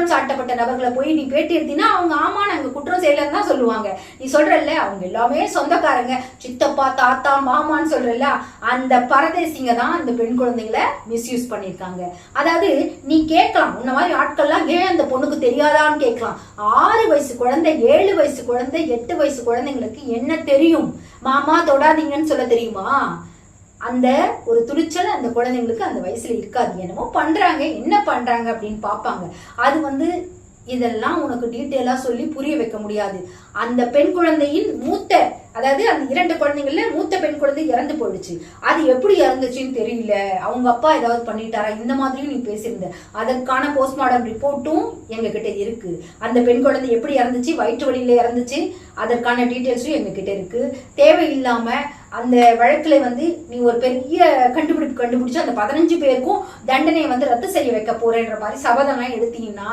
குற்றம் சாட்டப்பட்ட நபர்களை போய் நீ பேட்டி எடுத்தீங்கன்னா அவங்க ஆமா நாங்க குற்றம் செய்யலன்னு தான் சொல்லுவாங்க. நீ சொல்றல்ல அவங்க எல்லாமே சொந்தக்காரங்க, சித்தப்பா தாத்தா மாமான்னு சொல்றல்ல, அந்த பரதேசிங்க தான் அந்த பெண் குழந்தைகளை மிஸ்யூஸ் பண்ணியிருக்காங்க. அதாவது நீ கேட்கலாம், உன்ன மாதிரி ஆட்கள்லாம் ஏன் அந்த பொண்ணுக்கு தெரியாதான்னு கேட்கலாம். 6 வயசு குழந்தை, 7 வயசு குழந்தை, 8 வயசு குழந்தைங்களுக்கு என்ன தெரியும்? மாமா தொடாதீங்கன்னு சொல்ல தெரியுமா? அந்த ஒரு துணிச்சல் அந்த குழந்தைங்களுக்கு அந்த வயசுல இருக்காது. என்னமோ பண்றாங்க, என்ன பண்றாங்க அப்படின்னு பார்ப்பாங்க. அது இதெல்லாம் உனக்கு டீட்டெயிலா சொல்லி புரிய வைக்க முடியாது. அந்த பெண் குழந்தையின் அதாவது அந்த 2 குழந்தைங்கள்ல மூத்த பெண் குழந்தை இறந்து போயிடுச்சு. அது எப்படி இறந்துச்சுன்னு தெரியல, அவங்க அப்பா ஏதாவது பண்ணிட்டாரா, இந்த மாதிரியும் நீ பேசியிருந்த. அதற்கான போஸ்ட்மார்டம் ரிப்போர்ட்டும் எங்க கிட்ட இருக்கு. அந்த பெண் குழந்தை எப்படி இறந்துச்சு, வயிற்று வலியில இறந்துச்சு, அதற்கான டீட்டெயில்ஸும் எங்க கிட்ட இருக்கு. தேவையில்லாம அந்த வழக்குல நீ ஒரு பெரிய கண்டுபிடிச்சு அந்த 15 பேருக்கும் தண்டனையை ரத்து செய்ய வைக்க போறேன்ற மாதிரி சபதம்லாம் எடுத்தீங்கன்னா